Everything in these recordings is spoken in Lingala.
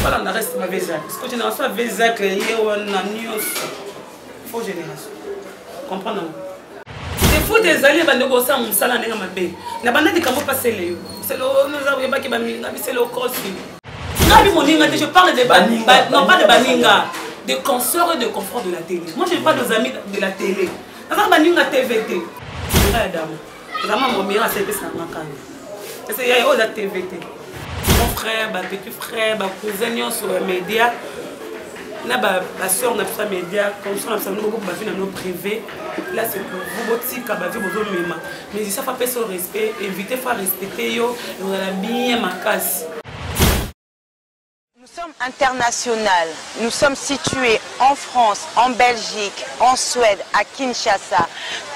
Voilà, on reste ma Vézac. Parce que génération Vézac, il y a une fausse génération. Comprenez-moi. C'est fou des alliés, ils vont se faire un salon. Na banda de campo passer les. C'est le nous avons pas qui va minga, c'est le cross. Je parle de Baninga, non pas de Baninga, de consorts et de confort de la télé. Moi je parle aux amis de la télé. Dans Baninga TVT. Vraiment mon meilleur c'est ça makanga. C'est il y a la TVT. Mon frère, ma petit frère, ma cousin sur les médias. Na ba soeur na pas média comme ça nous avons beaucoup de nos privés là c'est pour vous botti ka ba vie bozo mema mais ça fait son respect éviter faire respecter yo on a bien ma casse. Nous sommes international, nous sommes situés en France, en Belgique, en Suède, à Kinshasa.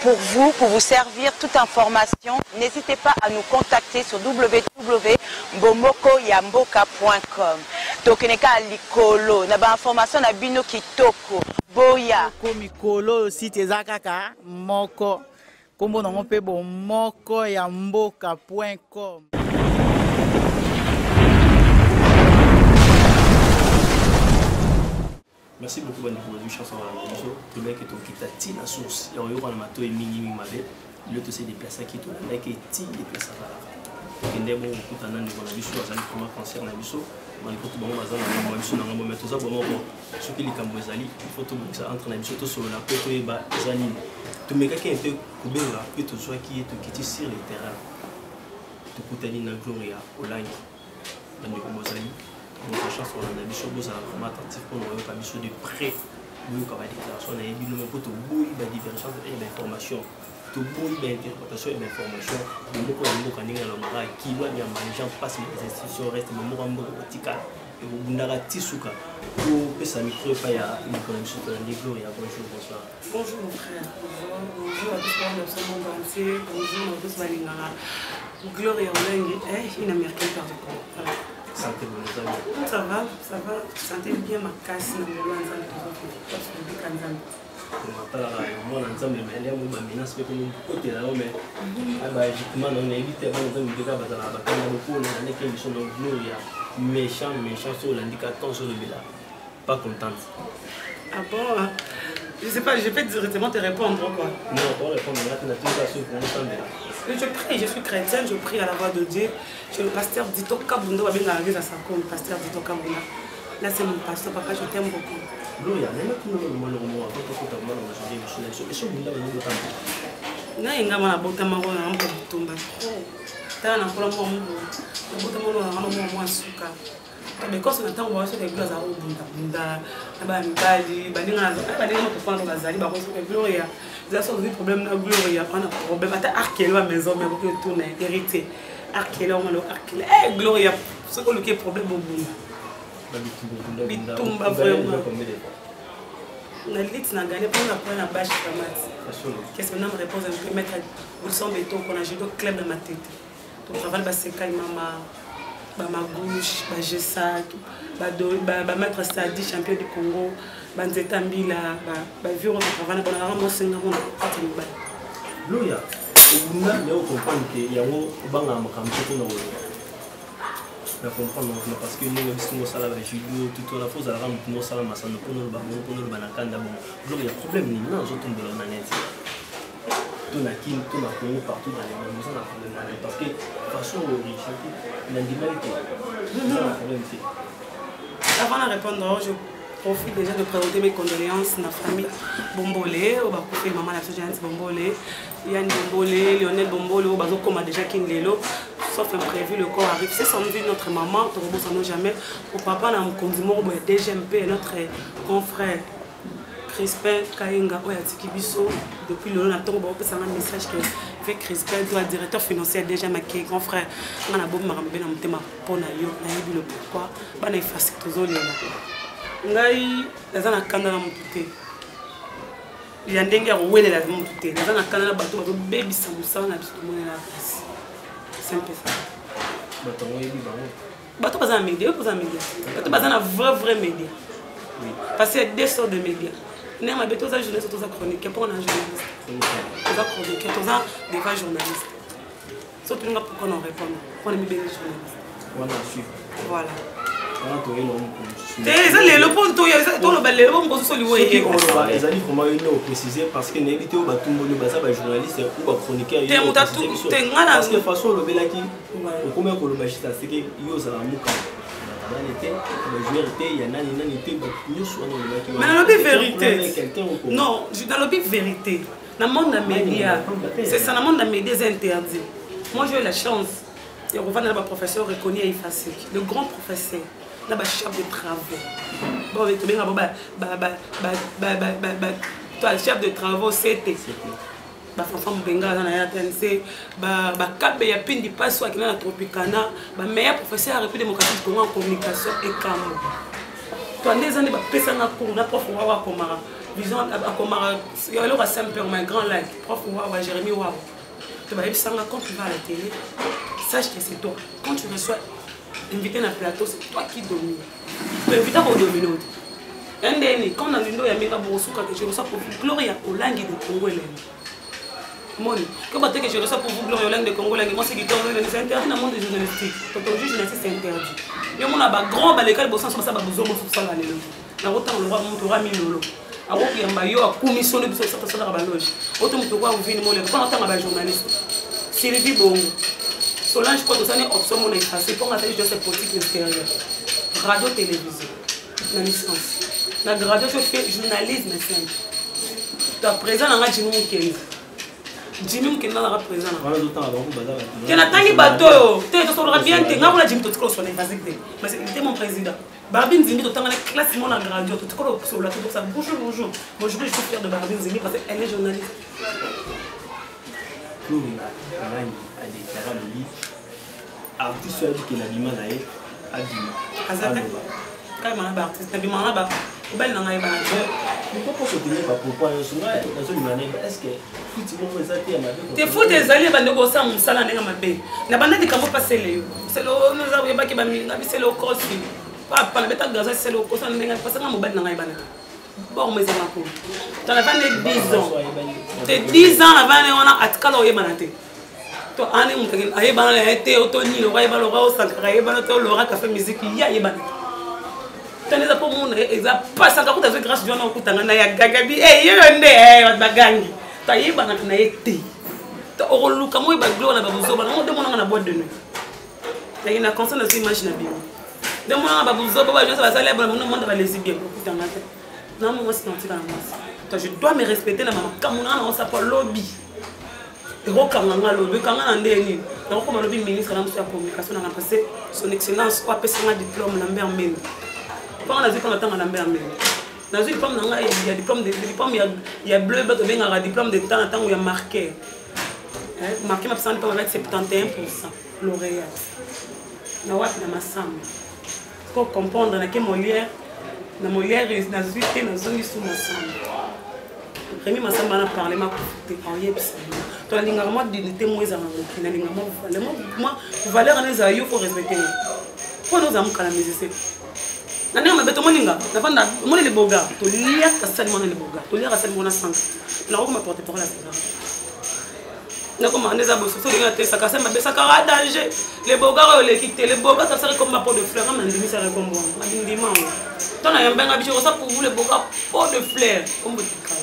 Pour vous servir toute information, n'hésitez pas à nous contacter sur www.bomokoyamboka.com. Tokeneka likolo, na ba information na bino kitoko, boya. Mikolo site ezakaka moko. Kombo nango pe bomokoyamboka.com. Merci beaucoup pour votre chanson à la maison. Le mec est au Kitati, la source. Et on y a un mato et mini mabe. Le te s'est déplacé à Kito. Le mec est déplacé à la. Donc, il y a un coup de temps dans la biso, dans le premier concert dans la biso. On écoute bon, on va dans la biso, dans le moment tout ça. Bon, ce qui est les Cambouezali, il faut tout ça entre la biso, tout sur la peau, tout est bas, Zani. Tout le mec qui est un peu coupé là, que tout soit qui est qui sur les terrains. Tout coûte na Gloria, au line. Dans le Cambouezali. Donc, la chance, on a des choses vraiment attentives pour nous, pas mis de près. Nous, comme la déclaration, on a dit nous, pour tout bout, il y a divergence et d'informations. Tout bout, il y a interprétation et d'informations. Nous, pour nous, quand on est dans le marais, qui doit bien manger, passe les institutions, reste, mais nous, on va et vous n'avez pas Tisuka. Pour que ça micro, il y a une connexion sur la Gloria. Bonjour, bonsoir. Bonjour, mon frère. Bonjour à tous les monde entier. Bonjour à tous les Balingara. Gloria, on a une américaine par du corps. Voilà. Santé, vous les amis. Ça va. Santé bien ma casse. Moi, méchant sur l'indicateur sur le bilan. Pas contente. Ah bon? Je sais pas, je vais directement te répondre quoi. Non, pas répondre, je suis chrétienne, je prie à la voix de Dieu. Je suis le pasteur Dito Kabunda, pasteur Dito Kabunda. Là c'est mon pasteur, papa, je t'aime beaucoup. Because on attend voir les gloires à Bunda, Gloria. Ils ont des problèmes de Gloria. On a un problème à la maison, mais beaucoup de tourner, hérité. Archélo, Gloria, ce qu'on a problème au Bunda. Bitumba vraiment. La liste n'a gagné pour la première bâche de qu'est-ce que nous répond un peu mettre au son béton qu'on a joué au club de ma tête. Donc travail c'est quand maman. Ma gauche, ma Gessac, ma maître Stadi, champion du Congo, ma Nzeta Mbila, ma vie, on va avoir un Seigneur. Gloria, on a compris qu'il y a un banc à Makamcho. Je comprends parce que nous sommes salariés de judo, tout la chose à la rame, nous sommes à Sano, pour nous, le Banakanda. Gloria, le problème, nous avons tout de l'année. Tout n'a qu'une, tout n'a connu partout dans les maisons, on a problème parce que de façon originale, l'individualité, c'est un problème. Avant de répondre, je profite déjà de présenter mes condoléances à la famille Bombolé, au Bakoufé, maman la Sojane Bombolé, Yann Bombolé, Lionel Bombolé, au Bazo comme déjà Kinlelo, sauf imprévu, le corps arrive. C'est sans vie de notre maman, ton robot s'en jamais. Au papa, on a un condiment, DGMP, notre confrère. Crispin Kainga Oyatiki Bisso depuis le long de on a un message que fait Crispin doit directeur financier déjà maquillé grand frère on a beau marambe na mutema pona yo na yebi le pourquoi bana effacer tozolela ngai nazana kanda na mutute ya ndenge ya welela na mutute nazana kanda na bato bato baby samusana na biso mona na place c'est un peu ça bato yebi bango bato bazana média bato bazana vrai média oui parce qu'il y a deux sortes de médias. Nous avons des journalistes, des chroniqueurs, pour un journaliste. Des chroniqueurs, des vrais journalistes. Surtout pourquoi on répond. On est des journalistes. On a suivi. Voilà. eza lelo mpo toloba lelo mpo mokosusu liwe ezali vraiment ino oprécise parce que nayebi te oyo batumboli baza bajournaliste ou bachroniqueur parce que façon olobelaki okomi koloba juste aseke yo ozala muka mais nalobi vérité non nalobi vérité na monde na média c'est ça na monde na média c'est interdit moi j'ai eu la chance de revoir un professeur reconnu à IFASIC le grand professeur là chef de travaux bon tu bien toi chef de travaux c'était bafafam benga na ya TNC kabe ya pindi paso akina na Tropicana meilleur professeur République démocratique du Congo en communication et Kambo to andeza ne ba pesa na cours na prof wa komara vision akomara yo le simple un grand lac prof wa Jérémy wa tu vas ebisanga quand tu vas à la télé sache que c'est toi quand tu reçois invité na plateau c'est toi qui domine mais invité pour dominer autre ndeni quand on a lindo ya minga bosuka que je reçois pour gloria au langue de Congo Mon, que je reçois pour vous gloire langue de Congo, langue moi c'est interdit dans le monde des journalistique. Quand on juge journaliste c'est interdit. Mais mon a grand balekal bosan sur ça ba besoin mo ça la lelo. Na autant le roi montora milolo. A roki yamba yo a commission de ça ça la baloge. Autant montora ou vini mo le quand on ba journaliste. Sylvie Bongo. Solange quoi ça n'est option mon effacé pour attacher de cette politique extérieure. Radio télévision. La licence. La radio je fais journalisme simple. Tu as présent dans la Jimmy Kenny. Jimmy qui est là présent. Tu as tangi bateau. Tu as bien te ngabula Jimmy to cross on est basique. Mais c'est mon président. Barbine Zimbi to tanga classe mon la radio to ko sur la tout ça. Bonjour. Bonjour je suis fier de Barbine Zimbi parce qu'elle est journaliste. Nous a déclaré le livre. Artiste a dit que l'habillement d'ailleurs a dit. Azaka. Quand même artiste l'habillement là belle na ngai ba. Pourquoi se tenir pas pourquoi est-ce que te fou des alliés bande ko sa musala ndenge mabe na bande de kambo passer le c'est le nous avons ba ki ba minga c'est le crossing pas na beta gaza c'est le crossing ndenge parce que mobile na ngai bana bon mais ça ko dans la bande 10 ans te 10 ans avant on a atkala oyeba na te to ani mutaki ayeba na été otoni le roi ba le roi sankara ayeba na to le roi ka fait musique ya yeba tane za po monde eza pas ça ka avec grâce Dieu na okutanga na ya gagabi yo nde bagangi tayiba na été to oluka mo ba gloire na ba buzoba na mo demona na boîte de nuit et na concerne aussi machine na bio demona ba buzoba ba je ça ça libre mon monde va laisser bien okutanga te non moi c'est non tika na moi je dois me respecter na mama kamuna na ça pas lobby ero kanga lobby kanga na ndeni na ko lobby ministre na monsieur communication na passé son excellence ou apesa diplôme Lambert Mende quand on a dit qu'on attend Lambert Mende dans une diplôme il y a diplôme il y a bleu bato benga un diplôme de temps en temps où il y a marqué marqué ma personne avec 71% lauréat na wat na masamba pour comprendre na que Molière na Molière na zuité na zoni sous masamba Rémi Masamba na parlé ma profité en yebsa to linga mo dignité mo ezanga mo na linga mo valeur na za yo faut respecter pour nous amuka la musicien nani ma beto moninga na banda moni le boga to lia ka sali mona le boga to lia ka sali mona sang na ko ma porter parole là na ko ma ndeza bo so linga te saka sema be saka ra danger le boga le quitter le boga ça serait comme ma peau de fleur ma ndimi ça comme bon ma ndima to na yamba bicho ça pour vous le boga peau de fleur comme botika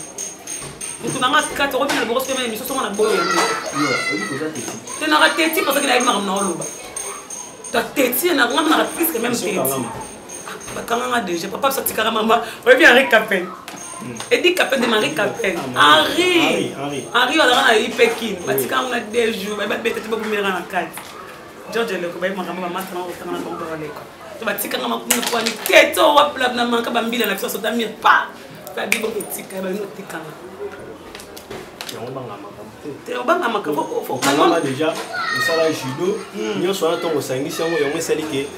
mutu na ngati kati ko bina le boga so mais miso so na boyo te na rateti parce que na yima na oloba ta teti na ngam na presque même teti bakanga déjà papa ça tika maman on vient Henri Capel et dit Capel de Marie Capel Henri on a na Pekin batika on a 2 jours ba bete ba kumira na kati George le ko ba mama mama tana ko tana ko ba leko to batika ngama kuna kwa ni keto wa pla na manka ba mbila na fiso tamir pa ba bibo tika ba no tika te obanga makabo fo mama déjà ça la judo nyo so atongo sangisi yango yango salike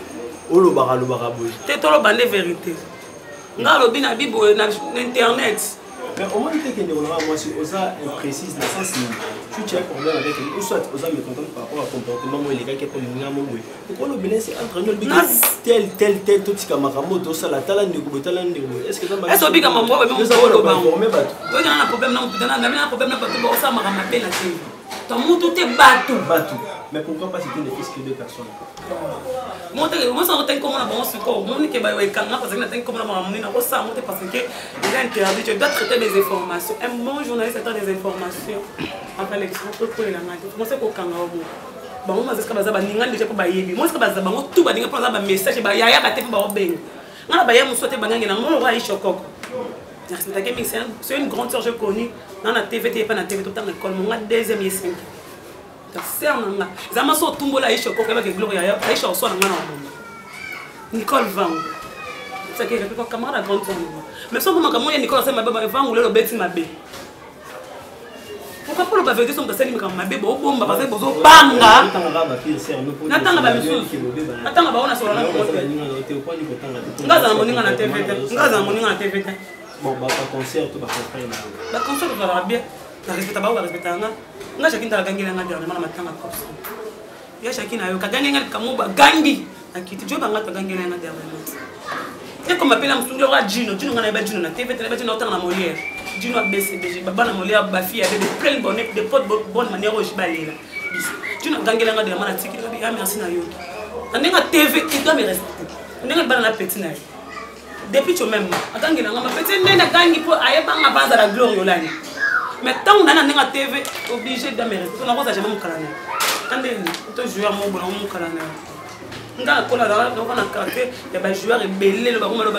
olo baka boy te tolo bande vérité nga lobi na bibo na internet mais au moins que on aura moi si osa imprécise dans sens tu as problème avec lui ou soit osa me content par rapport au comportement moi les gars qui comme nga mo pourquoi le bien c'est entre nous tel tout tika makamoto ça la tala ndeko tala ndeko est-ce que ça va est-ce que maman ba nous avons le ba oui on a un problème non putain na problème na bato ba osa makama pe na te Ton monde tout est bateau. Bateau. Mais pourquoi pas c'était ne fils que 2 personnes? Moi, ça me comment on se corps. Moi, qui est quand parce que comment on ça parce que il est interdit. Tu dois traiter des informations. Un bon journaliste attend des informations. Après l'élection, pour la matin. Moi, c'est qu'au Kangaroo. Bon, moi, c'est que baza baninga déjà pour bayebi. Moi, c'est que baza bango tout baninga pour baza message ba yaya ba te pour ba benga. Ngala ba ya musote bananga na mo wa ishokoko. C'est une grande sœur que j'ai connue dans la TV, tu n'es pas dans la TV tout le temps à l'école, mon gars, 2e et 5e. C'est un gars. Ils ont fait tout le monde avec Gloria, ils ont fait Nicole Van. C'est que j'ai fait comme la grande sœur. Mais si on a Nicole, c'est ma bébé, Van ou le bête, ma bébé. Pourquoi pour le bavardé, on a fait comme ma bébé, on va passer pour le banga. Nathan va me Nathan va on a sur la TV. Bon, bah, pas concert, tout va comprendre. Bah, concert, tout va bien. La respecte pas, la respecte pas. Nga chacun t'a gagné la dernière matin à Corse. Ya chacun a eu qu'à gagner un kamoba gandi. À qui tu veux pas nga gagner la dernière. Et comme appelle un studio à Gino, Gino n'a pas Gino na TV, télé Gino autant na Molière. Gino a BCBG, baba na Molière, ba fille avec de plein bonnet, de potes bonne manière au chibalé là. Gino a gagné la dernière na tiki, il a merci na yo. On est na TV, il doit me respecter. On est na petite na. Depuis tu même, attends que la petite nena gagne pour aller pas ma base à la gloire. Mais tant qu'on a une TV, obligé d'américain. On n'a pas jamais mon calendrier. Attendez, on te joue à mon calendrier. On a un donc on a caractère, il y a des joueurs rebelles, le baron, le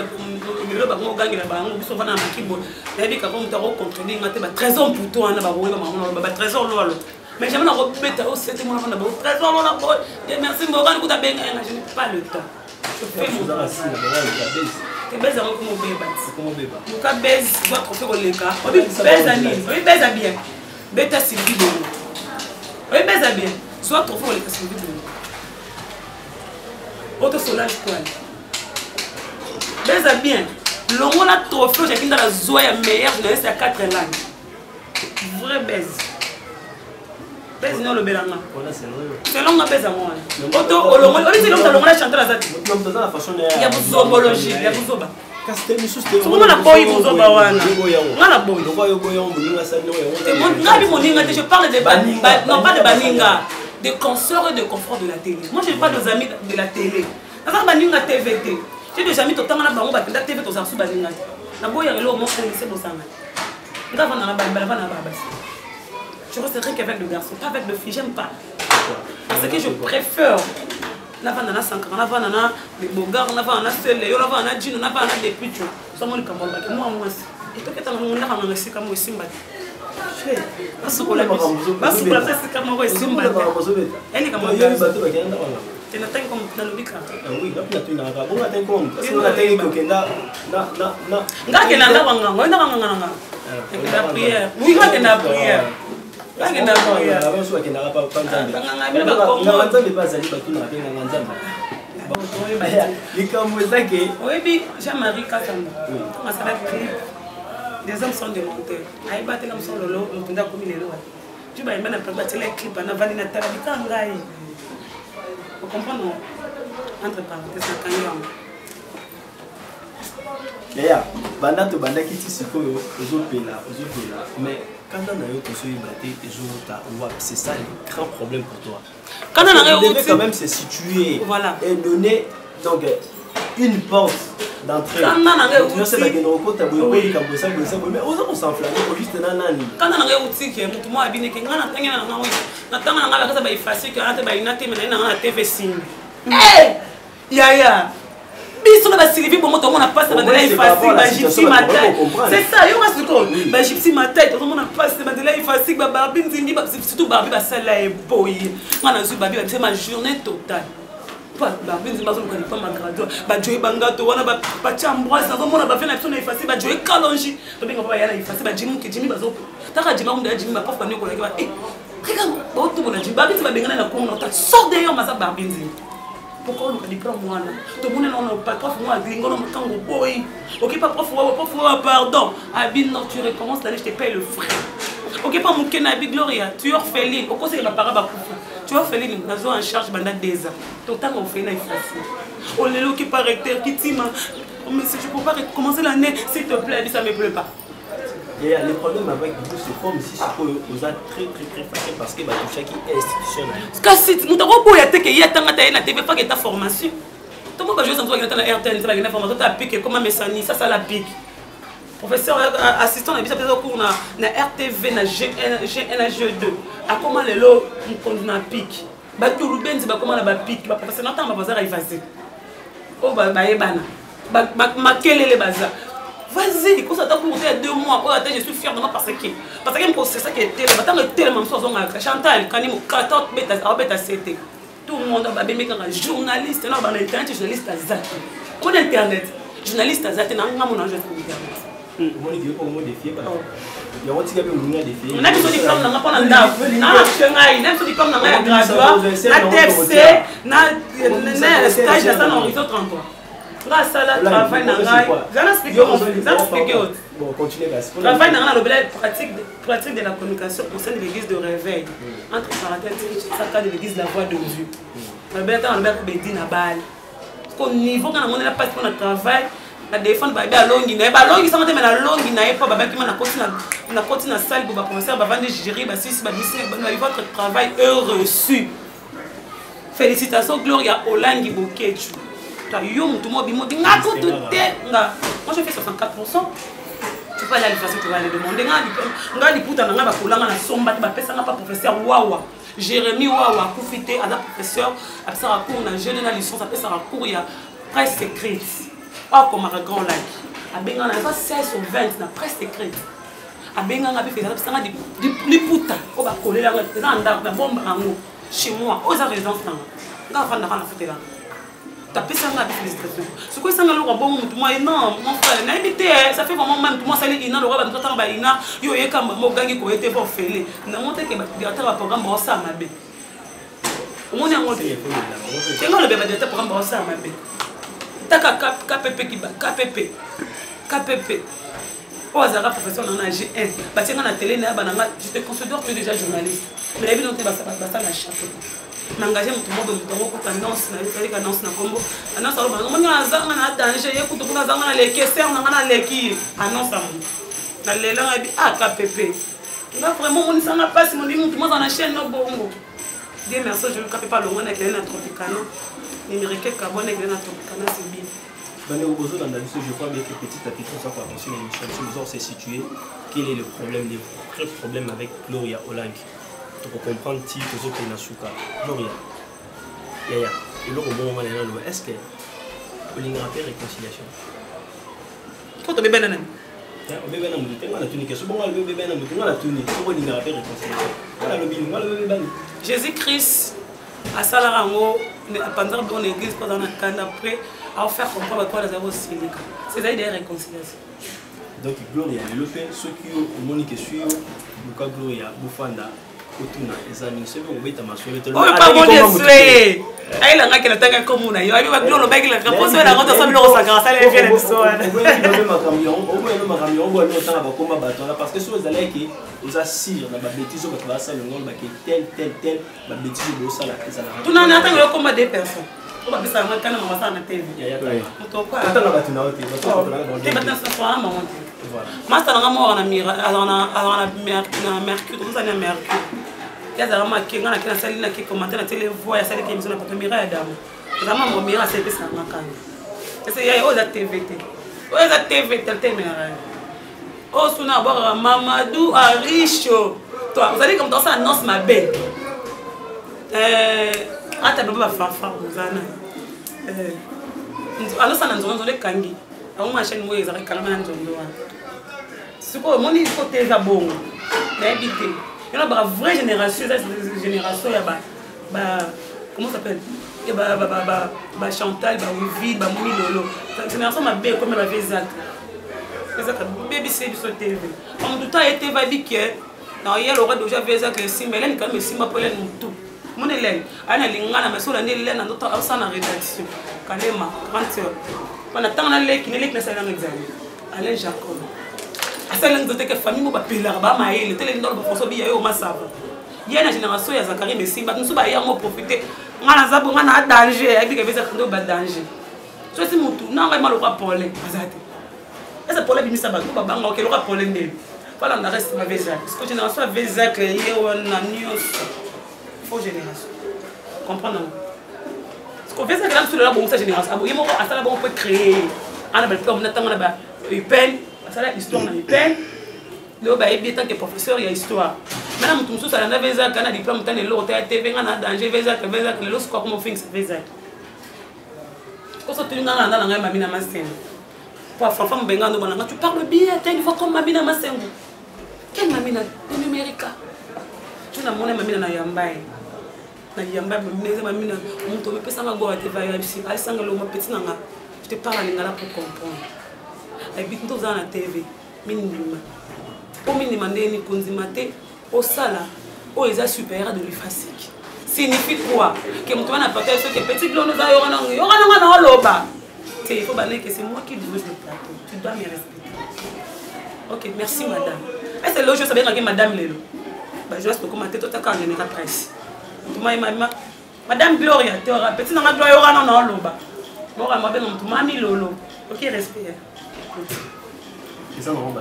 gagne la baron, ils sont venus à Makibo. La vie, quand on t'a rencontré, il y a 13 ans pour toi, on a baron, 13 ans l'autre. Mais jamais on a repris, c'était mon enfant d'abord. 13 ans, on a baron. Merci, Morgan, vous avez bien, je n'ai pas le temps. Je fais mon travail. Tu baises avec mon bébé. Tu cas baise, tu vas trouver le cas. Oui, baise à bien. Oui, baise à bien. Bêta Sylvie de nous. Oui, baise à bien. Soit trouver le cas Sylvie de nous. Autre solage quoi. Baise à bien. Le monde a trophée, j'ai qu'une dans la zoya meilleure, je laisse à 4 langues. Vrai baise. Baise non le belanga. C'est long à baise à moi. Auto, au long, on dit c'est long à l'on a chanté la zati. Il y a beaucoup d'obologie, il y a beaucoup d'oba. Comment on a boy vous oba wana? On a boy. Je parle de baninga, non pas de baninga, des consorts et de confrères de la télé. Moi je n'ai pas des amis de la télé. Dans baninga TVT. J'ai des amis totalement là bas on va la TV to ça sous baninga. Na boy ya lo mo c'est bon ça. Nga va na ba na ba. Je resterai qu'avec le garçon, pas avec le fille, j'aime pas. Parce que je préfère. On a pas 5 ans, on a pas des beaux gars, on a pas seul, on a pas jean, on a pas des pichons. Ça m'a dit comme moi, moi. Et toi, quand on a un récit comme moi, c'est mal. Parce que la presse, c'est comme moi, c'est mal. Elle est comme moi. Tu n'as pas comme dans le bic. Oui, tu n'as pas bon, tu comme. Parce que la télé, tu n'as la prière. Oui, quand tu as prière. Là, il y a prière. Oui, Jean-Marie Kassamba. Des hommes sont démontés. Aïe, battre l'homme sans le lot, on peut comme il est loin. Tu vas même pas battre les clips, on a validé la table. Vous comprenez? Entre parenthèses, c'est quand même. Banda to banda qui tisse quoi aux autres pays là, mais quand on a eu tout ce batté c'est ça le grand problème pour toi. Quand on a eu quand même se situer et donner donc une porte d'entrée. Quand on a eu aussi mais on s'enflamme juste nani. Quand on a eu aussi que tout moi bien que ngana tengena na oui. Na tanga na ngala ba facile que ante ba inate mais na TV sim. Eh! Ya. Biso na Sylvie pour moto on a passé Mandela facile ba gypsy matin. C'est ça, yo reste quoi? Ba gypsy matin, tout le monde a passé Mandela facile ba Barbie nzingi surtout Barbie ba sala e boy. Ngana zu Barbie c'est ma journée totale. Pas Barbie nzingi bazo ko pas ma grado. Ba joy bangato wana ba chambroise na mona ba fait na sona facile ba joy kalonji. To benga ba yana facile ba jimu ke jimi bazo. Taka jima munda jimi ba prof ba nyoko la ba eh. Regarde, ba to bona jimi Barbie ba benga na ko na ta sort de yo ma za Barbie nzingi. Pourquoi on ne prend moi là? Tout le monde n'a pas prof, moi, gringo, on m'entend au boy. Ok, pas prof, pardon. Abine, non, tu recommences d'aller, je te paye le frais. Ok, pas mon kenabi, Gloria, tu es orpheline. Au conseil, il va pas tu es orpheline, nous avons en charge pendant des ans. Tout le temps, on fait une inflation. On est là qui paraît qui t'ima. Mais si je peux pas recommencer l'année, s'il te plaît, ça ne me plaît pas. Le problème avec vous, c'est comme si vous êtes très fâché parce que chaque institutionnel. Parce que si nous avons beau y a na TV pas que ta formation. Tout le monde va jouer sans toi qui est na RTL, ça va gagner formation, tu as piqué comment Messani, ça la pique. Professeur assistant na bisa pesa cours na RTV na GNG2. A comment les lots on na pique. Ba tout le benzi ba comment na ba pique, ba professeur n'entend ba bazar évasé. Oh ba yebana. Ba kelele bazar. Vas-y, quand ça t'a coûté 2 mois, je suis fier de moi parce que c'est ça qui est tellement. Maintenant, tellement Chantal, quand il m'a 14 bêtas, tout le monde a bien journaliste, non, internet, journaliste à Zat. Comment internet? Journaliste à Zat, non, mon enjeu sur internet. Moi, je veux pas me défier. Il y a un petit peu de défier. On a des diplômes dans la pendant là. Ah, Shanghai, on a des diplômes dans la graduat, na TFC, na stage dans ça dans horizon 33. Grâce à la travail dans bon, continuez. Travail dans la pratique de la communication au sein de l'église de réveil. Entre parenthèses, ça de l'église de la voix de Dieu. Le bête en bête bédi na balle. Parce qu'au niveau quand on est là pas pour notre travail, la défense va bien longue, na longue ça mais la longue na pas ba qui na continue na salle pour ba professeur ba vendre gérer ba si ba mission votre travail est reçu. Félicitations Gloria Olangi Bokechu. Moi je fais 64%. Tu peux aller à l'effacer, tu vas aller demander. Professeur Wawa, Jérémy Wawa, Koufité, à la professeur, après ça cours, on a jeune dans la licence, après ça cours, il y a presse écrite. Oh, comme un grand lac. À Bengan, on a 16 ou 20, on a presse écrite. À Bengan, on a fait des putas. On va coller la bombe chez moi, aux résidences. On va faire la fête là. Taper ça dans la félicitations. Ce que ça n'a pas bon moi non mon frère n'habité ça fait vraiment même moi ça les ina le roi ba ntata ba ina yo yeka mo gangi ko ete pour faire na monte ke ba directeur ba programme ba ça mabe on est en mode c'est non le bébé directeur programme ba ça mabe taka KPP ki ba KPP o azara professeur na G1 ba tinga na télé na ba na je te considère que déjà journaliste mais la vie non te ba ça na chapeau m'engager tout le monde pour annonce na annonce na combo annonce alors on a zanga na danger écoute on a zanga na les questions na leki annonce na lela bi KPP là vraiment on s'en a pas si mon dit tout monde na chaîne no bongo Dieu merci je ne capte pas le monde avec na Tropicana numérique carbone avec na Tropicana c'est bien dans les besoins dans je crois bien que petit à petit on s'en va penser une émission nous on s'est situé quel est le problème les vrais problèmes avec Gloria Olangi pour comprendre si les autres sont Nasuka. Gloria. Yaya. Et là, au moment où est-ce que vous avez une réconciliation? Quand tu es bébé, Jésus-Christ a Salarango, pendant dans l'église, pendant la canne après, a offert comprendre quoi les avons signé. C'est ça, il y a une réconciliation. Donc, Gloria, le fait, ceux qui ont Monique sur le cas Gloria, Boufanda, Otuna, les amis, c'est bon, oui, t'as ma soeur. Oh, pas bon, désolé. Elle a qu'elle a tant comme on a eu. Elle va dire le bec, la réponse est la route de 100 000 €, ça elle vient de soi. Parce que si vous allez qui vous assire dans la bêtise, vous allez faire le nom qui tel, la bêtise de ça. Tout le monde attend le combat des personnes. On va faire ça quand on va faire la télé. On va faire ça. Master na mort na mira na mercure nous allons mercure ya za ma kinga na kina sali na ki commenter na télé voix ya sali ki émission na pas mira ya dame vraiment mon mira c'est ça na kan c'est ya oza TVT oza TVT mira o suna bora Mamadou Aricho toi vous allez comme dans ça annonce ma belle ata baba fafa uzana alors ça nanzo nzo le kangi au machine moi ils arrêtent calmer nzo ndo ce que mon il faut tes abons d'habiter il y a une vraie génération cette génération ya ba comment ça s'appelle et ba Chantal ba Ovi ba Moumi Lolo cette génération m'a bien comme la Zak baby c'est du TV en tout temps était va dire que non il y a le roi déjà Zak Simba elle quand même Simba pour elle tout mon élève ana lingana mais sur la nélène en d'autres ça na rédaction kalema 30 heures on attend na lek na ça dans examen Alain Jacob asala nzote que famille mo ba pilar ba maele tele ndolo ba François biya yo masava il y a une génération ya Zakari mais Simba nous ba ya mo profiter ngana zabu ngana danger abi ke visa ndo ba danger so si mutu na ngai malo ka pole azate esa pole bi misaba ba banga ke lo ka pole ndeni Voilà, on reste ma Vézac. Ce que génération Vézac, il y a une fausse génération. Comprendre? Ce qu'on fait, c'est que là, sur la bonne génération, il y a on peut créer. On a une peine, l'histoire n'a une peine. Là, il y a tant que professeur, il y a histoire. Maintenant, tout le monde a Vézac, on a des diplômes, on a l'autre, TV, on a danger, Vézac, l'autre, quoi, comment on fait que c'est Vézac. Quand tu es dans la mamie Masengo, tu parles bien, tu as une fois comme mamie Masengo. Quelle mamie de numérique? Tu n'as pas mamie na Yambaye. Na Yambaye, mamie na monto, mais ça m'a goûté, tu vas y aller ici. Allez, ça ngalo ma petite nanga. Je te parle à l'ingala pour comprendre. Habite tous dans la TV, minimum. Pour minimum, ni konzimate, au sala, au isa supérieur de l'effacique. Signifie quoi? Que mon toit n'a pas fait ce que petit blond nous a eu en loba. Il faut que c'est moi qui dirige le plateau. Tu dois me respecter. Ok, merci madame. Est-ce que l'autre je savais que madame Lélo? Je reste pour commenter tout à l'heure en général presse. Madame Gloria, tu auras petit dans ma gloire en loba. Moi, je vais me mamie Lolo. Ok, respect. C'est ça, non,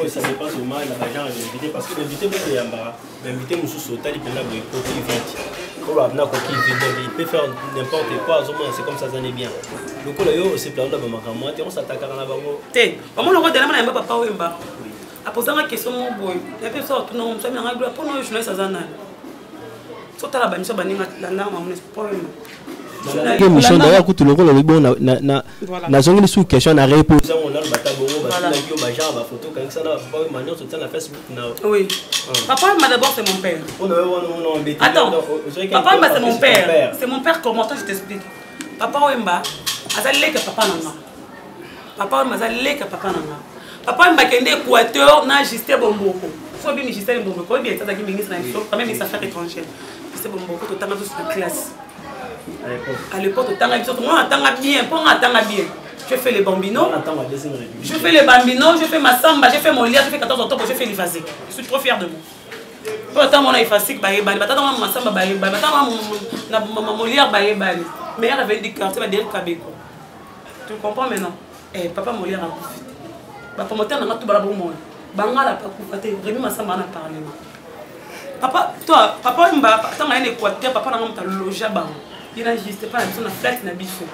ça dépend seulement de l'argent invité parce que l'invité, l'invité, nous sommes sautés, il peut faire n'importe quoi, c'est comme ça, ça n'est bien. Le coup, là, c'est plein de moments, on s'attaque à la barre. Comment le roi de la main, papa Wemba a posé la question, mon boy. Il y a personne qui nous sommes en gloire pour nous, je ne sais pas. Soit à la bannière, la norme, on n'est pas que mission d'ailleurs que tout le monde bon na zongeli sous question na réponse on a le batabo ba yo ba genre ba photo quand ça là ba manière sur la Facebook na oui papa d'abord c'est mon père on attends papa c'est mon père c'est mon père comment je t'explique papa Wemba azali que papa nanga papa Wemba azali que papa nanga papa Wemba kende Équateur na Justin Bomboko faut bien Justin Bomboko bien ça qui ministre na quand même ça fait étranger Justin Bomboko tout temps dans la classe. À l'époque, je fais les bambinos, je fais les bambinos, je fais ma samba, je fais mon lien, je fais 14 octobre, je fais l'effacé. Je suis trop fier de moi. Pourtant, mon effacé, ma samba, mon lien, mais elle avait dit que c'est dire Kabeko. Tu comprends maintenant? Eh, papa, mon lien a bouffé. Papa, mon terre n'a pas tout balabou moi. Bangala, papa, Rémi, ma samba, on a parlé. Papa, toi, papa, tant qu'il y a un Équateur, papa, n'a pas logé à Bango. Il n'existe pas la flat na biso.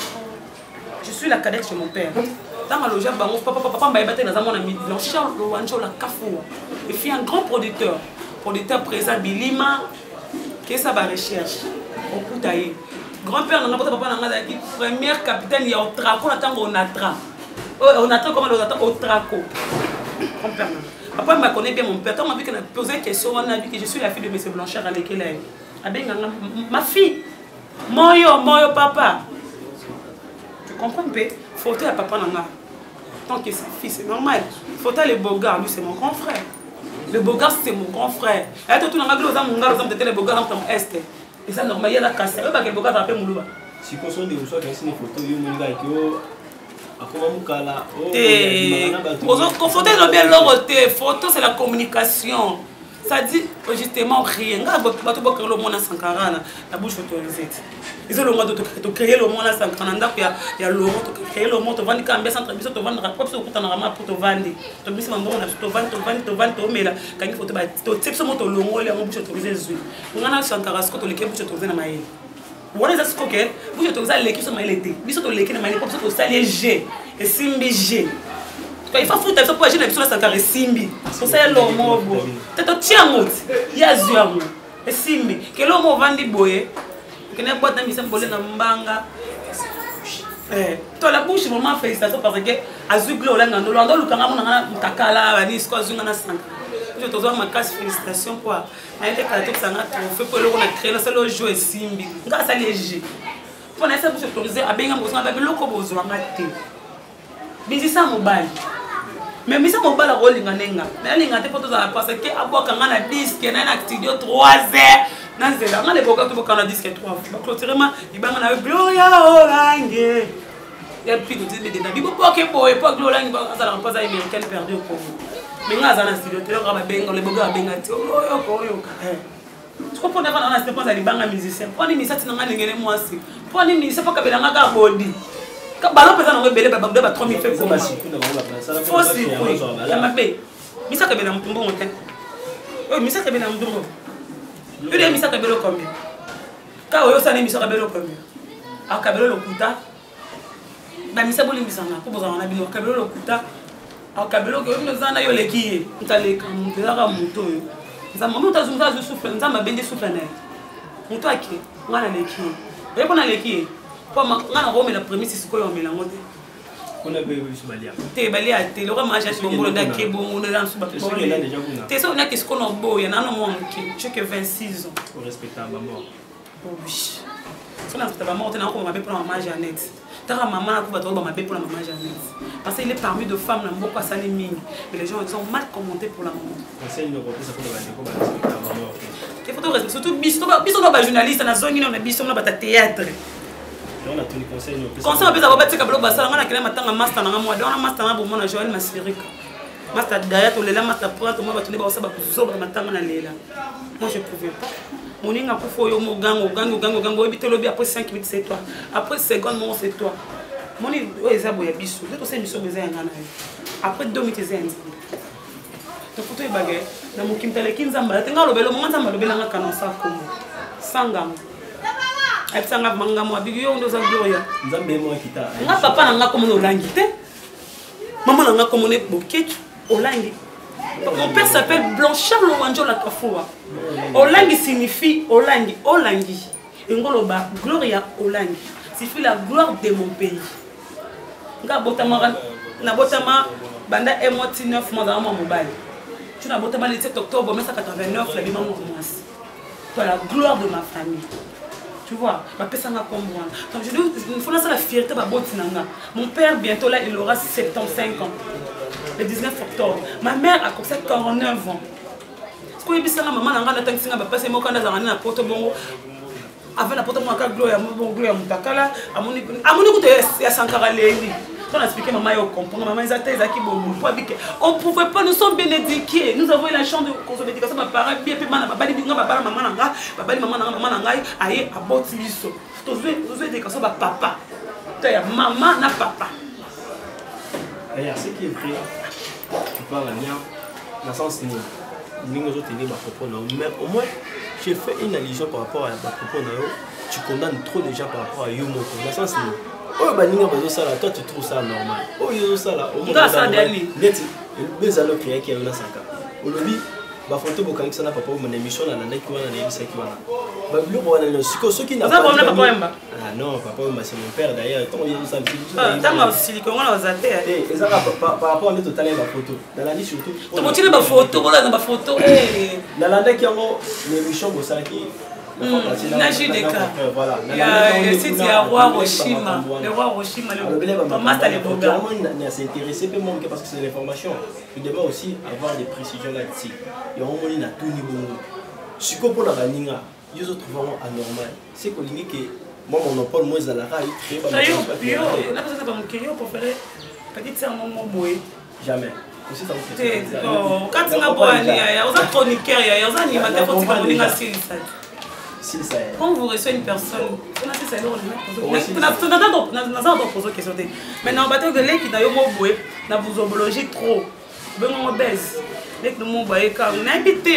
Je suis la cadette chez mon père. Dans le logement, papa m'a battu dans un ami Blanchard Loanjo la Kafou. Il fait un grand producteur présent Bilima qui est sa recherche au Koutaye. Grand-père n'a pas papa n'a dit premier capitaine il y a au Traco on attend on attend comment on attend au Traco. Grand-père. Papa m'a connaît bien mon père. Quand m'a vu qu'il a posé une question, on a dit que je suis la fille de M. Blanchard à l'école. Ma fille. Moyo papa. Tu comprends un peu? Photo à papa nana. Tant que sa fille, c'est normal. Photo les beaux gars, lui c'est mon grand frère. Le beau gars c'est mon grand frère. Et tout le monde a mon gars, les beaux gars dans est. Et ça normal, il y a la casse. Et le beau gars appelle Moulouba. Si on sonde ou soit qu'il y a une photo, il y a un gars qui photo est bien l'autre. Photo c'est la communication. Ça dit justement rien. Le monde à Sankara, la bouche autorisée. Ils ont le monde de créer le monde à Sankara. Il y a le monde de créer le monde. Tu vends des cambés sans travailler, tu vends des rapports pour te vendre. Tu dis tu vends, mais là, quand il faut te battre, tu sais, tu montes le monde, il y a une bouche autorisée. On a Sankara, ce que tu as bouche autorisée dans ma vie. On a ce que bouche autorisée, l'équipe sur ma l'été. Bouche autorisée, dans ma vie, comme ça, tu salier G. Et Simbi G. Il faut foutre ça pour agir dans les Sankara Simbi. Pour ça, il y a l'homme. Tu tiens un mot. Il y a Zuamo. Et Simbi. Que l'homme vend des boyés. Que les boîtes de mise en bolé dans Mbanga. Toi, la bouche, vraiment félicitations parce que Azuglo, là, nous l'avons lu quand on a un takala, un discours, un Sankara. Je te donne ma casse félicitations quoi. Il y a des caractères qui sont fait pour le créer le seul jeu Simbi. Grâce à léger. Pour l'instant, vous autorisez à bien besoin avec le besoin de mais ça mobile. Mais ça mobile a rôle n'enga. Mais n'enga te photos à parce que à quoi quand on a disque, on a studio 3 heures. Non c'est là, on a les bocaux tout quand on a disque 3 heures. Clôturement, il va on a Gloria Orange. Il y a plus de dire des dames. Il faut pas que boy, pas Gloria Orange, ça la pas américaine perdu au Congo. Mais on a dans studio, tu vois benga les bocaux à benga. Tu comprends pas on a cette pense à les banga musiciens. Pour ni ça tinanga ngene moi aussi. Pour ni ça pas que belanga ka body. Ballon pesant on belé ba 3000 fait pour moi. Faut si oui. Ça m'a fait. Misa Kabelo Mtumbo Moten. Oh, Misa Kabelo Mtumbo. Tu dis Misa Kabelo combien? Quand on a Misa Kabelo combien? A Kabelo le Kuta. Bah Misa Boli Misanga. Pour vous en avoir bien. Kabelo le Kuta. A Kabelo que nous en avons les qui. Nous allons les moto. Nous avons monté à Zumba de souffle. Nous avons bien des souffles. Nous toi qui? On a les qui? Et qu'on a les qui? Pour moi, on a remis la première c'est ce qu'on met la mode. On a besoin de Somalia. T'es balé à t'es le ramage bon bon d'accord bon on est dans ce bateau. T'es ça on a qu'est-ce qu'on a beau il y en a un moment qui j'ai que 26 ans. On respecte la maman. Oui. Si on a ta maman on a encore ma belle pour la maman Jeannette. Ta maman a pour ma belle pour la maman Jeannette. Parce qu'il est parmi de femmes là beaucoup à ça les mines. Mais les gens ils ont mal commenté pour la maman. Conseil nous repose ça pour la respecter la maman. Il faut respecter surtout biso na journaliste na zone on a biso na bata théâtre. On a tous les conseils. Conseil, on peut avoir des cablos basses. On a créé maintenant un master dans un mois. On a un master dans un Joël Massirica. Master derrière, on est là, master pour tout le monde. On va tous les matin on est là. Moi je ne pouvais pas. Mon ing a fait au gang. Habiter le après 5 minutes c'est toi. Après secondes moi c'est toi. Mon ing est zaboya biso. Je te sais biso besoin ngana. Après 2 minutes c'est ensemble. Donc pour toi bagay. Na mokim telekin zamba. Tenga lobelo mo nzamba lobela ngaka na sa kombo. Sangam. Epsanga manga mo bigi yo ndo za gloria nzambe mo kita nga papa nanga comme olangi te maman nanga comme ne boket olangi mon père s'appelle Blanchard Lowanjo la Kafoua olangi signifie olangi ngoloba gloria olangi signifie la gloire de mon pays nga botama na botama banda emoti 9 mois dans mon mobile tu na botama le 7 octobre 1989 la bima mo commence toi la gloire de ma famille. Tu vois, ma personne a comme moi. Donc je dis, il faut lancer la fierté de mon père, bientôt là, il aura 75 ans. Le 19 octobre. Ma mère a commencé 49 ans. Ce que je dis, maman n'a pas de temps, parce que moi, quand on a un porte bon, avec la porte bon, gloire, Moutakala, à mon écoute, il y a Sankara Lévi. On a expliqué maman, on comprend, maman, on ne pouvait pas, nous sommes bien éduqués. Nous avons eu la chance de consommer l'éducation. Ma parents, bien, maman, aïe, à Botiso. Nous avons l'éducation, papa. Maman, na papa. D'ailleurs, ce qui est vrai, tu parles dans le sens où nous avons tenu ma propos. Mais au moins, j'ai fait une allusion par rapport à ma propos. Tu condamnes trop les gens par rapport à Yomo. Dans le sens où oh bah ninga bazo sala toi tu trouves ça normal oh yo sala au moins ça dali net les allo créer qui a une saka au lobby ba photo bokangi sana papa mon émission na ndaki wana na yebisa ki wana ba biloko wana le siko soki na papa ah non papa c'est mon père d'ailleurs quand on vient ça tanga siliko ngona wazate eh ezaka par rapport à total ba photo dans la vie surtout to motile ba photo bola na ba photo eh na la ndaki yango l'émission bosalaki voilà. Le site est roi Roshima. Le roi Roshima, le master les Boga. On s'est intéressé parce que c'est l'information. Il doit aussi avoir des précisions là-dessus. Il y a un moment à tout niveau. Si on a un baninga, ils ont trouvé anormal. C'est qu'on dit que moi, mon monopole, moi, Zalara, il crée pas de papier. Là, c'est pas mon client pour faire petite sœur, mon boué. Jamais. Quand tu as beau aller, il y a un chroniqueur, il y a un animateur, il y a un animateur. Quand vous recevez une personne, vous avez des questions. Maintenant, on de l'air qui n'a pas vous obligez trop. Vous avez une baisse. Dès que nous avons invité,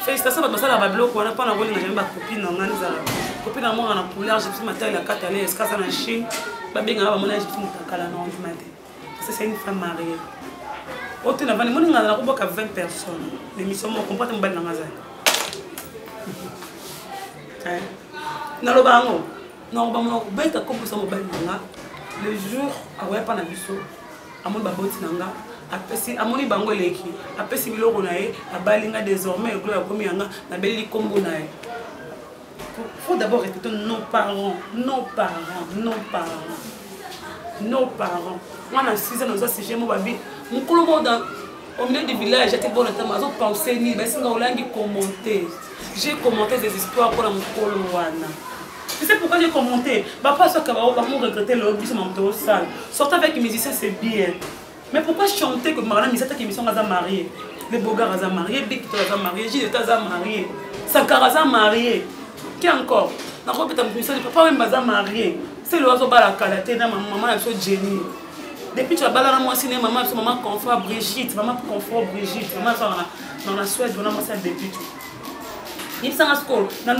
félicitations parce que ça va bloquer. On n'a pas envoyé ma copine. Copine à moi, on a pour l'argent, j'ai pris ma taille, la 4 années, escasse en Chine. J'ai pris c'est une femme mariée. Autant avant, on a 20 personnes. L'émission, on comprend que je suis dans le bango, le jour où pas na biso, amon baboti nanga, apesi amoni bango leki, apesi biloko na ye, abalinga désormais gloire comme yanga na beli kombo na ye. Faut d'abord répéter nos parents. Moi na 6 ans nous a sigé mon babi, mon kolobo dans au milieu du village, j'étais bon temps, mazo penser ni ben singa olangi commenter. J'ai commenté des histoires pour la Mokolowana. Tu sais pourquoi j'ai commenté? Papa, ça va regretter le bus au salle. Sortir avec les musiciens, c'est bien. Mais pourquoi chanter que Marlène Misata qui sont mariés? Les Bogards sont mariés, Big Kito marié, Gilles est marié, Sankara est marié. Qui encore? Papa est marié. C'est l'oiseau Balakala, maman est Jenny. Depuis tu as balayé moi aussi, maman confort Brigitte, maman confort Brigitte, maman dans la Suède, on a commencé depuis tout. Il s'en a school, dans le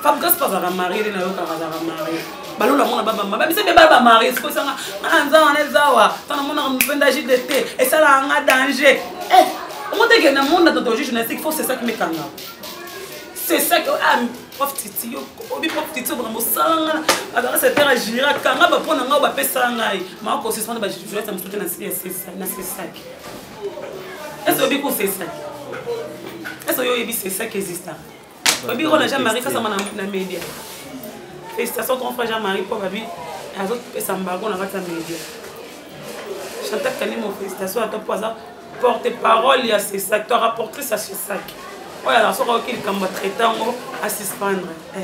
Fabgas pas à marier, il n'a pas à marier. Balou la mona baba mama, c'est baba marier, c'est quoi ça? Anza on est zawa, t'as un monde en train d'agir de thé, et ça là en danger. Eh, on dit que dans le monde de ton jeunesse, il faut c'est ça qui me calme. C'est ça que prof Titi, prof Titi, vraiment ça. Alors c'est faire agir. Quand on va prendre un gars, on va payer ça. Mais encore si on va jouer, ça me soutient dans ces sacs. Est-ce que vous c'est ça? Est-ce que c'est ça qui existe? Babi on a jamais marié ça dans les médias. Félicitations ton frère Jean-Marie pour Babi. Les autres ça me barre on a pas dans les médias. Chantal Kanimo félicitations à toi pour ça. Porte-parole il y a ces sacs. Tu as rapporté ça sur sac. Voilà, ce qu'il y a traitant à suspendre. Il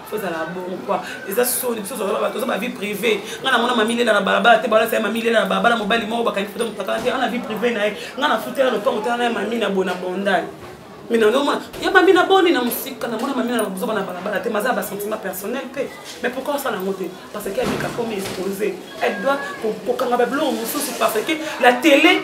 faut la bonne quoi. Les associations, les choses dans la vie privée. On a mon mamie dans la balaba, tu vois, c'est mamie dans la balaba, la mobile mot, on a la vie privée, on a foutu le temps, on a mamie na bonne abondance. Mais non, il y a mamie na bonne na musique, quand on a mamie na besoin na balaba, tu m'as un sentiment personnel. Mais pourquoi ça l'a monté? Parce qu'elle est comme exposée. Elle doit, pour qu'on ait besoin de parce que la télé.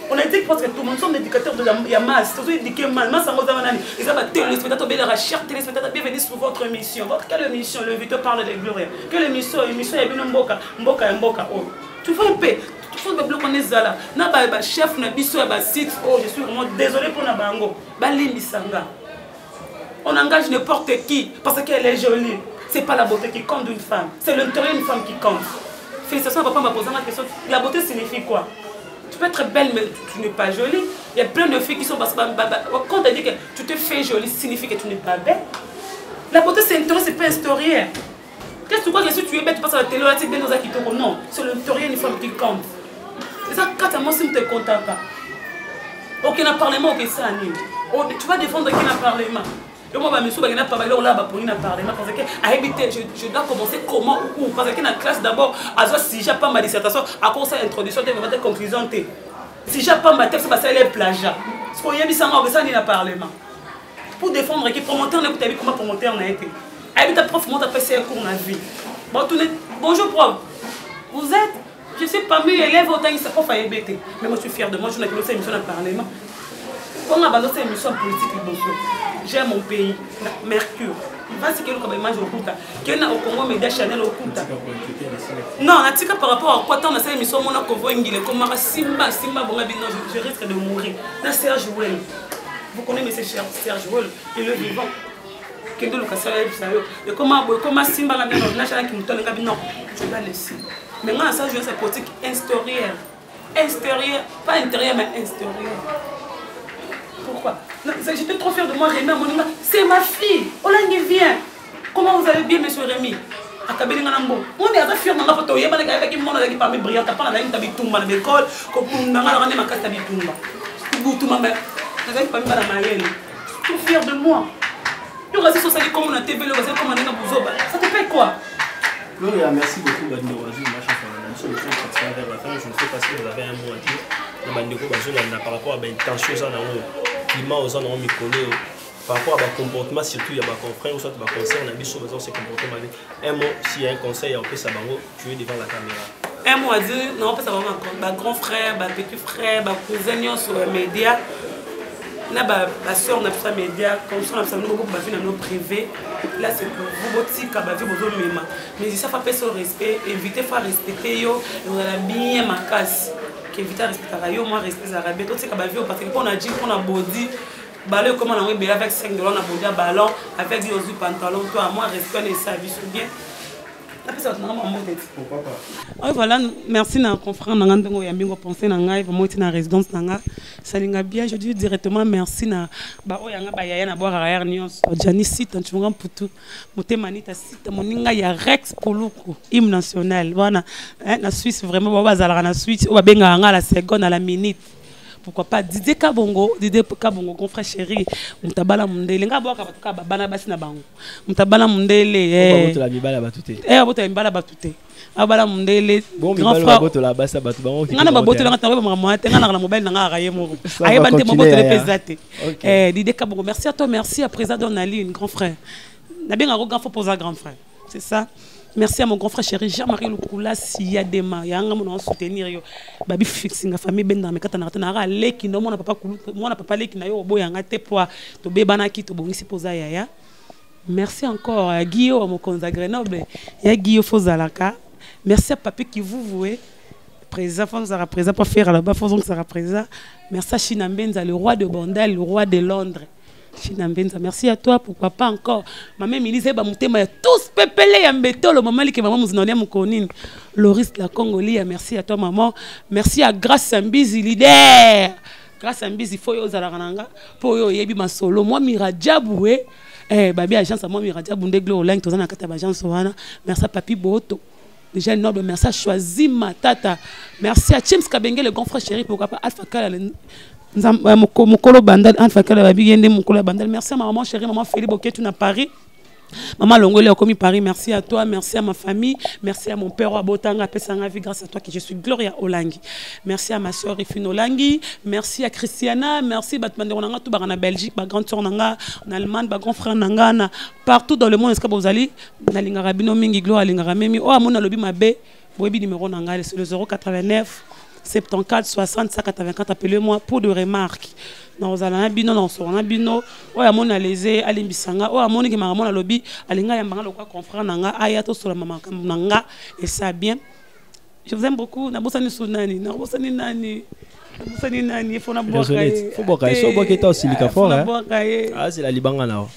On a dit que tout le monde sont éducateurs de la masse. Tous éduqués mal. Masse en mode amanani. Ils ont téléspectateurs, chers téléspectateurs, bienvenue sur votre émission. Quelle émission? Le Vito parle de gloire. Quelle émission? Émission, il y a une mboka. Tu fais un peu. Tu fais un peu qu'on est là. Na ba chef na biso ba site. Oh, je suis vraiment désolé pour na bango. Balimbi sanga. On engage n'importe qui parce qu'elle est jolie. C'est pas la beauté qui compte d'une femme. C'est l'intérieur d'une femme qui compte. Félicitations, papa m'a posé la question. La beauté signifie quoi? Tu peux être belle, mais tu n'es pas jolie. Il y a plein de filles qui sont... Quand tu dis que tu te fais jolie, ça signifie que tu n'es pas belle. La beauté, c'est intérieur, c'est pas extérieur. Qu'est-ce que tu crois que si tu es belle, tu passes à la télé, tu es bien dans un qui te... Non, c'est l'intérieur d'une femme qui compte. C'est ça, quand moi, si tu ne te comptes pas. Ok, n'a parlé moi, ok, ça, tu vas défendre qui n'a parlé moi. Et moi, je suis là pour parler. Je dois commencer comment ou parce que dans la classe d'abord, si j'ai pas ma dissertation, à cause de l'introduction, tu vas te conclusion. Si j'ai pas ma texte, c'est les plagiat. Parce qu'il y a mis ça, ça n'est pas parlement. Pour défendre qui promoteur, on a vu comment promoteur on a été. Et ta prof monte après c'est un cours dans la vie. Bonjour prof. Vous êtes, je sais parmi les élèves, autant ils ne savent pas faire bêter. Mais moi je suis fière de moi, je n'ai pas fait une émission dans le parlement. Quand on a abandonné cette émission politique, j'aime mon pays, Mercure. Parce que le mange au Kouta. Qu'il y a au Congo, Média Chanel au Kouta. Non, par rapport à quoi, on a cette émission, on a convoqué comme Simba, je risque de mourir. Là, Serge Ouel. Vous connaissez M. Serge Ouel, il est vivant. Et comment Simba, je dois laisser. Mais moi, ça, je veux cette politique extérieure. Extérieure, pas intérieure, mais extérieure. Pourquoi? J'étais trop fière de moi, Rémi, c'est ma fille. Olangi vient. Comment vous allez bien, monsieur Rémi? On est fiers de ma photo. Il y a des gens qui m'ont dit que parmi brillant, tu n'as pas la ligne à l'école, comme on a ramené ma casse à Bitumba. Je suis fière de moi. Tu restes sur ça comme on a TV, comme on a Bouzoba. Ça te fait quoi? Merci beaucoup, Badino Wazou, ma chef. Je ne sais pas si vous avez un mot à dire. Par rapport à l'intention, par rapport à un comportement, surtout il y a un confrère ou soit un conseil, on a vu sur ces comportements. Un mot, s'il y a un conseil, on peut savoir, tu es devant la caméra. Un mot à dire, non, on peut savoir un grand frère, un petit frère, un cousin sur les médias. Ma soeur, on a fait les médias, comme ça, on a beaucoup de nos privés. Là, c'est pour vous, mais ça fait ce respect, éviter de respecter, on a bien ma casse. Éviter de respecter, moi, respect arabe. Tout ce qu'on a vu, parce qu'on a dit qu'on a body, ballon comme on a eu avec 5 $, on a body à ballon, avec des pantalons, toi, moi, respect et service ou bien. Pourquoi pas? Oui, voilà, merci à confrère Nangandengo Yambingo pensé Nangai, vraiment été dans résidence Nanga. Salinga bien, je dis directement merci na bao yanga bayaya na boire arrière nios. Jani site tu m'en putu. Moté manita site moninga ya Rex Poluku, hymne national. Voilà, na Suisse vraiment baba zala na Suisse, o benga anga la seconde à la minute. Pourquoi pas Didier Kabongo, confrère chéri, mutabala mundele nga boka batuka bana basi na bango. Mutabala mundele la mibala batute. Abota mibala batute. Abala mundele grand frère boto la basa batu bango. Ngana ba boto nga tawe mama te ngana na mobile nga raye mo. Aye bande mo boto le pesate. Didier Kabongo, merci à toi, merci à président Donali, une grand frère. Na bien un grand faut poser grand frère. C'est ça. Merci à mon grand frère chéri Jean-Marie Lukula Siyadema. Il y a un moment soutenir yo. Babi fixing la famille ben dans mes katana na leki no mona papa kulu mona papa leki na yo boyanga te poa to bebana ki to bongisi poza yaya. Merci encore à Guillaume mon konza Grenoble. Il y a Guillaume Fozalaka. Merci à papi qui vous vouez. Présent, présent pour faire là-bas, présent. Merci à Chinambenza, le roi de Bandal, le roi de Londres. Chinambenza, merci à toi pour papa encore. Maman Milise Bamutema, tous pépélés à Mbeto, le moment que maman nous mon conine. Loris la Congolie, merci à toi maman. Merci à Grâce Ambizi leader. Grâce Ambizi faut yo zalarananga pour yo yebi ma solo. Moi Miradjaboué, babi agence à moi Miradjabou ndeglo online tozana kata agence wana. Merci à papi Boto. Déjà noble, merci à Choisi Matata. Merci à James Kabenge, le grand frère chéri, pourquoi pas Alpha Kala, Mokolo Bandal, Alpha Kala, Babi Yende, Mokolo Bandal. Merci à ma maman chérie, maman Félix Boquet, tu n'as Paris. Maman Longole, commis Paris, merci à toi, merci à ma famille, merci à mon père Abotanga, Pessangavi, grâce à toi que je suis Gloria Olangi. Merci à ma soeur Rifine Olangi, merci à Christiana, merci Batman Ronanga, tout en Belgique, ma grande soeur Nanga, en Allemagne, ma grand frère Nanga, partout dans le monde, est-ce que vous allez, na Lingarabino Mingi, Gloria Lingaramemi, oh, à mon alobi ma bé, Boebi numéro Nanga, c'est le 089 74 60 184, appelez-moi pour de remarques. Nous allons bino non sorona bino o ya mona leze alimbisanga o ya moni ki mama lobi alinga ya mbanga lokwa confrère nanga aya to sola mama nanga et ça bien. Je vous aime beaucoup. Nabosani sunani, nabosani nani. Nabosani nani, faut na boka. Faut boka, so boka ta aussi lika fort hein. Ah c'est la libanga là.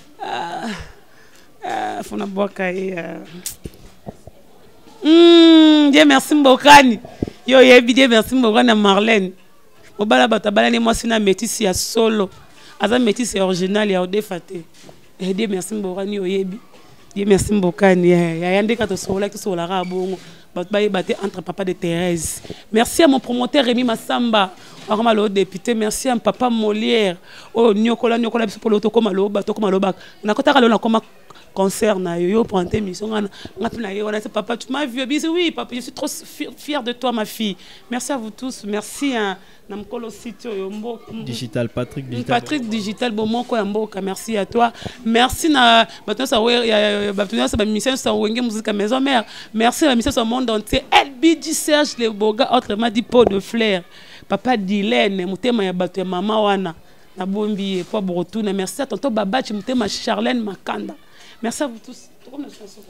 Faut na boka Dieu merci mbokani. Yo yebi Dieu merci mbokani Marlène. Obala batabala ni moi sina métis ya solo. Aza métis original ya odefate. Dieu merci mbokani oyebi. Dieu merci mbokani ya yande ka to sola to sola ra bongo. Batbaye baté entre papa de Thérèse. Merci à mon promoteur Rémi Massamba. Akoma le député, merci à papa Molière. Oh nyokola biso pour l'auto comme lo bato comme lo bak. Na kota ka lo na koma concert na yo pour ante mission ngapina yo na papa tu m'as vu oui papa je suis trop fière de toi ma fille. Merci à vous tous, merci à namkolo sitio yo mbo Digital Patrick Digital bomoko ya mboka, merci à toi. Merci na bato sa ya bato sa ba mission sa wenge musique maison mère. Merci à la mission au monde entier. LBD Serge le Boga autrement dit pot de fleurs. Papa Dilène mutema ya bato ya mama wana na bombi po borotuna. Merci à tonton Babachi mutema Charlène Makanda. Merci à vous tous.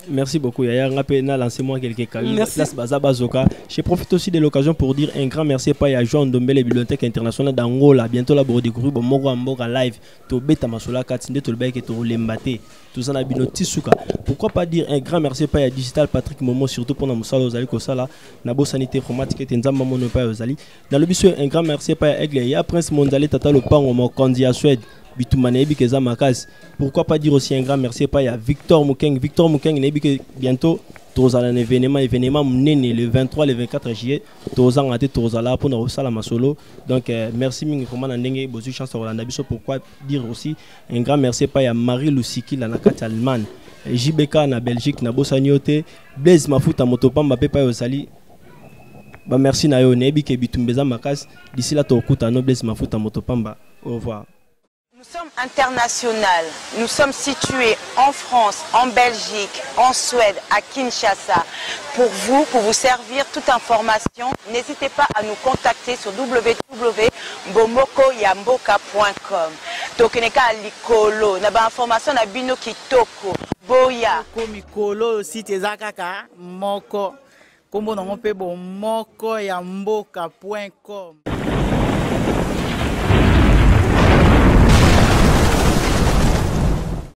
Merci beaucoup. Yaya Ngapena, lancez-moi quelques cas. Je profite aussi de l'occasion pour dire un grand merci à Jean Ndombele, Bibliothèque internationale d'Angola. Bientôt là pour découvrir Moro Amboka live. Tobeta Masola Katinde Tolbek et Tolembate. Tout ça n'a bino Tisuka. Pourquoi pas dire un grand merci à Digital Patrick Momo, surtout pour Namusala Ozali Kosala, Nabo Sanité Informatique et Tenzama Monopa Ozali. Dans le bus, un grand merci à Aigle. Y'a Prince Mondale Tata le Pan, mon candidat à Suède. Pourquoi pas dire aussi un grand merci à Victor Moukeng. Victor Moukeng, bientôt, un événement le 23 le 24 juillet. Pour nous solo. Donc, merci pourquoi dire aussi un grand merci à Marie Lusiki, la Nakati Allemagne. JBK na Belgique, na Bossaniote, Blaise Mafuta Motopamba Pepa Osali. Merci na yo nebi ke bitumbeza makas. D'ici là, Tokuta no Blaise Mafuta Motopamba. Au revoir. Nous sommes international. Nous sommes situés en France, en Belgique, en Suède, à Kinshasa. Pour vous servir toute information, n'hésitez pas à nous contacter sur www.bomokoyamboka.com. Tokeneka likolo, na ba information na bino kitoko. Boya. Komikolo site zakaka moko. Kombo na ngope bomokoyamboka.com.